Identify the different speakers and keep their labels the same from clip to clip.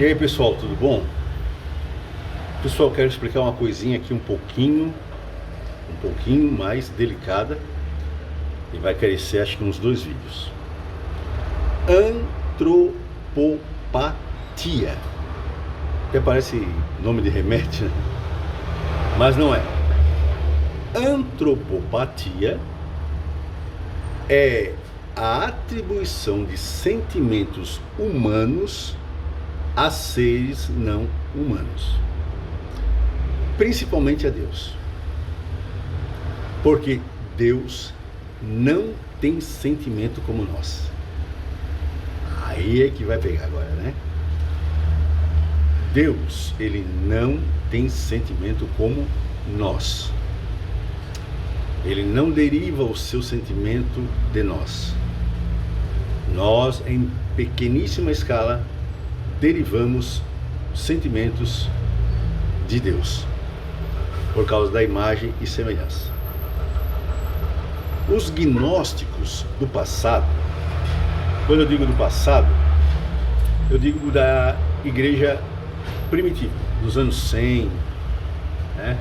Speaker 1: E aí pessoal, tudo bom? Pessoal, quero explicar uma coisinha aqui um pouquinho mais delicada e vai crescer acho que uns 2 vídeos. Antropopatia. Até parece nome de remédio, né? Mas não é. Antropopatia é a atribuição de sentimentos humanos a seres não humanos, principalmente a Deus, porque Deus não tem sentimento como nós. Aí é que vai pegar agora, né? Deus, ele não tem sentimento como nós. Ele não deriva o seu sentimento de nós. Nós, em pequeníssima escala, derivamos sentimentos de Deus por causa da imagem e semelhança. Os gnósticos do passado, quando eu digo do passado, eu digo da igreja primitiva, dos anos 100, né?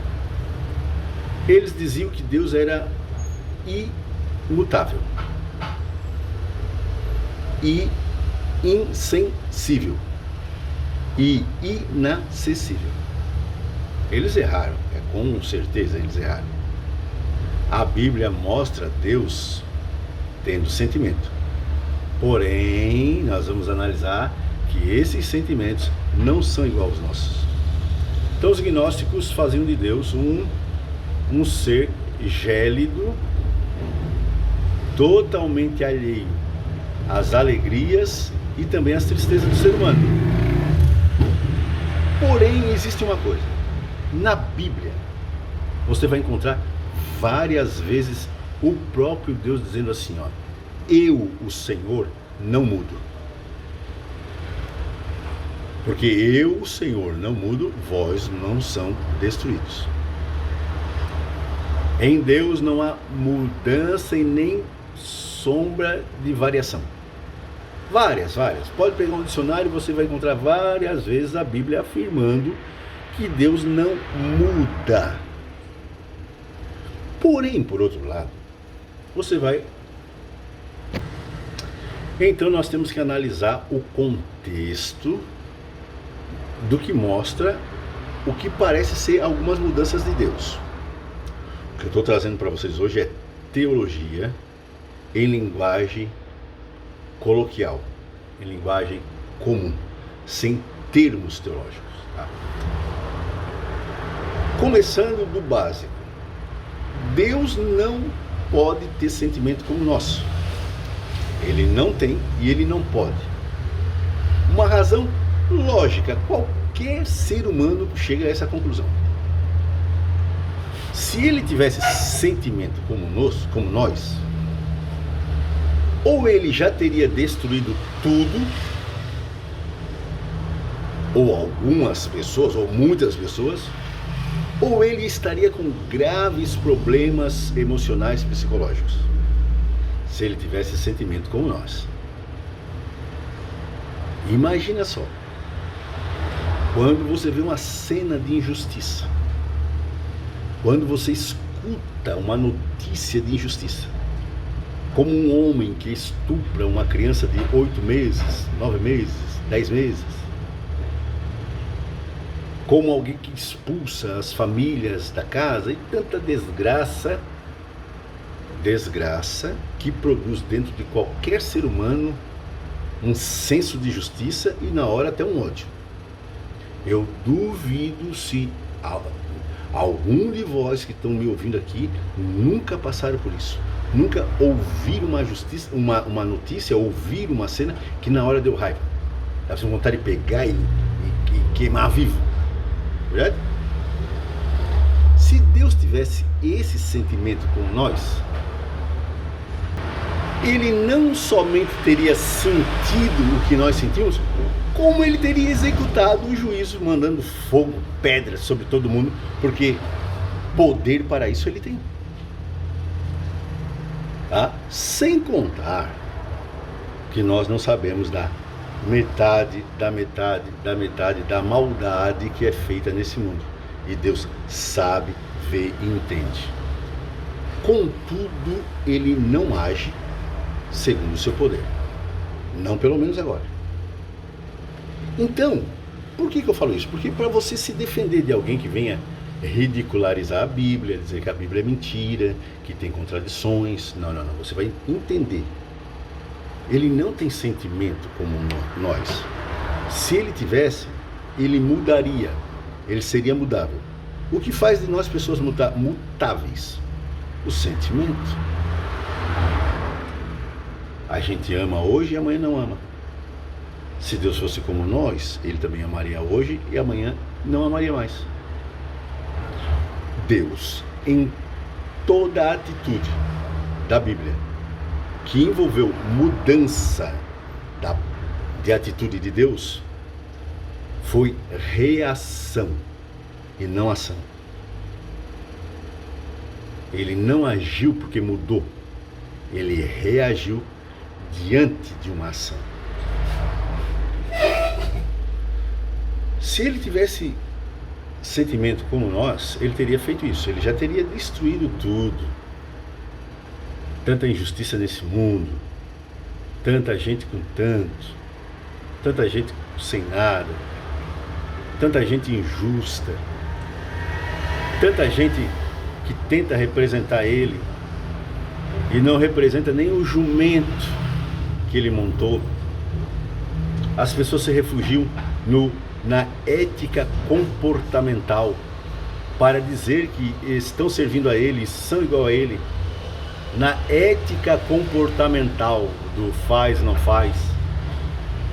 Speaker 1: Eles diziam que Deus era imutável e insensível e inacessível. Eles erraram, com certeza eles erraram. A Bíblia mostra Deus tendo sentimento, porém nós vamos analisar que esses sentimentos não são iguais aos nossos. Então os gnósticos faziam de Deus um ser gélido, totalmente alheio às alegrias e também às tristezas do ser humano. Porém, existe uma coisa. Na Bíblia, você vai encontrar várias vezes o próprio Deus dizendo assim, ó: eu, o Senhor, não mudo. Porque eu, o Senhor, não mudo, vós não são destruídos. Em Deus não há mudança e nem sombra de variação. Várias. Pode pegar um dicionário e você vai encontrar várias vezes a Bíblia afirmando que Deus não muda. Porém, por outro lado, então nós temos que analisar o contexto do que mostra o que parece ser algumas mudanças de Deus. O que eu estou trazendo para vocês hoje é teologia em linguagem coloquial, em linguagem comum, sem termos teológicos, tá? Começando do básico, Deus não pode ter sentimento como o nosso. Ele não tem e ele não pode. Uma razão lógica, qualquer ser humano chega a essa conclusão. Se ele tivesse sentimento como nós, ou ele já teria destruído tudo, ou algumas pessoas, ou muitas pessoas, ou ele estaria com graves problemas emocionais e psicológicos, se ele tivesse sentimento como nós. Imagina só, quando você vê uma cena de injustiça, quando você escuta uma notícia de injustiça, como um homem que estupra uma criança de 8 meses, 9 meses, 10 meses, como alguém que expulsa as famílias da casa, e tanta desgraça que produz dentro de qualquer ser humano um senso de justiça e na hora até um ódio. Eu duvido se algum de vós que estão me ouvindo aqui nunca passaram por isso. Nunca ouviram uma notícia, ouviram uma cena que na hora deu raiva. Dá vontade de pegar e queimar vivo. Verdade? Se Deus tivesse esse sentimento com nós, ele não somente teria sentido o que nós sentimos, como ele teria executado o juízo, mandando fogo, pedras sobre todo mundo, porque poder para isso ele tem. Tá? Sem contar que nós não sabemos da metade da metade da metade da maldade que é feita nesse mundo. E Deus sabe, vê e entende. Contudo, ele não age segundo o seu poder. Não pelo menos agora. Então, por que eu falo isso? Porque para você se defender de alguém que venha ridicularizar a Bíblia, dizer que a Bíblia é mentira, que tem contradições, não, você vai entender. Ele não tem sentimento como nós. Se ele tivesse, ele mudaria, ele seria mudável. O que faz de nós pessoas mutáveis? O sentimento. A gente ama hoje e amanhã não ama. Se Deus fosse como nós, ele também amaria hoje e amanhã não amaria mais. Deus, em toda a atitude da Bíblia que envolveu mudança de atitude de Deus, foi reação e não ação. Ele não agiu porque mudou, ele reagiu diante de uma ação. Se ele tivesse sentimento como nós, ele teria feito isso, ele já teria destruído tudo. Tanta injustiça nesse mundo, tanta gente com tanto, tanta gente sem nada, tanta gente injusta, tanta gente que tenta representar ele e não representa nem o jumento que ele montou. As pessoas se refugiam na ética comportamental para dizer que estão servindo a ele, são igual a ele. Na ética comportamental do faz, não faz.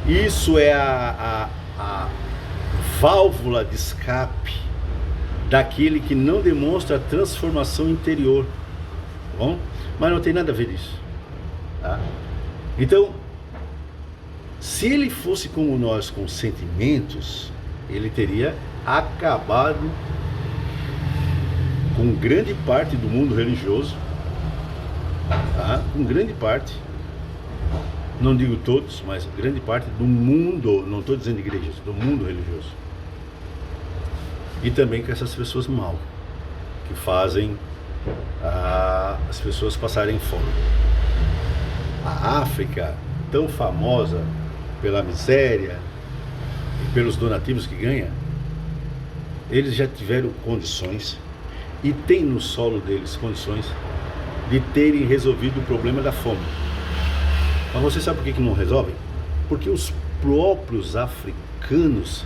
Speaker 1: Isso é a válvula de escape daquele que não demonstra transformação interior, tá bom? Mas não tem nada a ver isso, tá? Então, se ele fosse como nós, com sentimentos, ele teria acabado com grande parte do mundo religioso, tá? Com grande parte, não digo todos, mas grande parte do mundo, não estou dizendo igrejas, do mundo religioso. E também com essas pessoas mal, que fazem as pessoas passarem fome. A África, tão famosa pela miséria e pelos donativos que ganha, eles já tiveram condições, e tem no solo deles condições de terem resolvido o problema da fome. Mas você sabe por que não resolvem? Porque os próprios africanos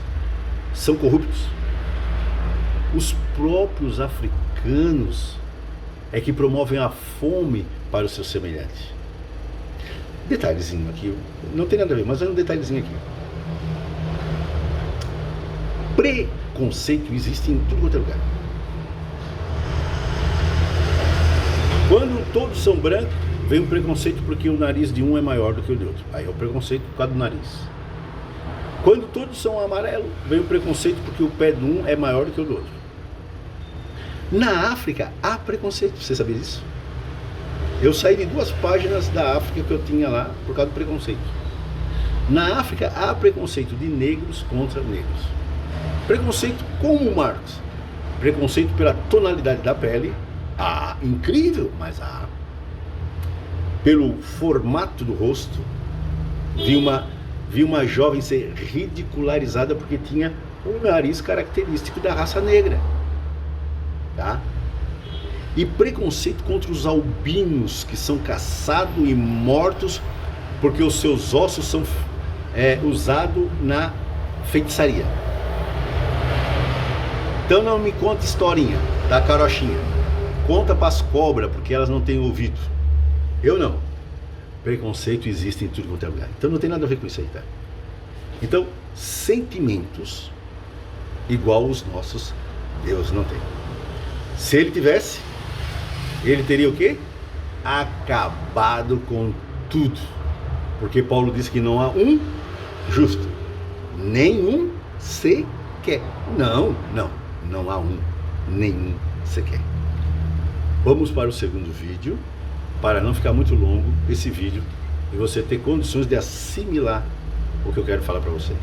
Speaker 1: são corruptos. Os próprios africanos é que promovem a fome para os seus semelhantes. Detalhezinho aqui, não tem nada a ver, mas é um detalhezinho aqui. Preconceito existe em tudo quanto é lugar. Quando todos são brancos, vem um preconceito porque o nariz de um é maior do que o de outro. Aí é o preconceito por causa do nariz. Quando todos são amarelos, vem o preconceito porque o pé de um é maior do que o do outro. Na África há preconceito, você sabia disso? Eu saí de 2 páginas da África que eu tinha lá por causa do preconceito. Na África há preconceito de negros contra negros. Preconceito como Marx. Preconceito pela tonalidade da pele. Ah, incrível, mas há. Pelo formato do rosto. Vi uma jovem ser ridicularizada porque tinha o nariz característico da raça negra. Tá? E preconceito contra os albinos, que são caçados e mortos porque os seus ossos são usados na feitiçaria. Então não me conta historinha da carochinha. Conta para as cobras, porque elas não têm ouvido. Eu não. Preconceito existe em tudo quanto é lugar. Então não tem nada a ver com isso aí, tá? Então, sentimentos igual os nossos, Deus não tem. Se ele tivesse, ele teria o quê? Acabado com tudo. Porque Paulo disse que não há um justo, nenhum sequer. Não há um, nenhum sequer. Vamos para o segundo vídeo, para não ficar muito longo esse vídeo e você ter condições de assimilar o que eu quero falar para vocês.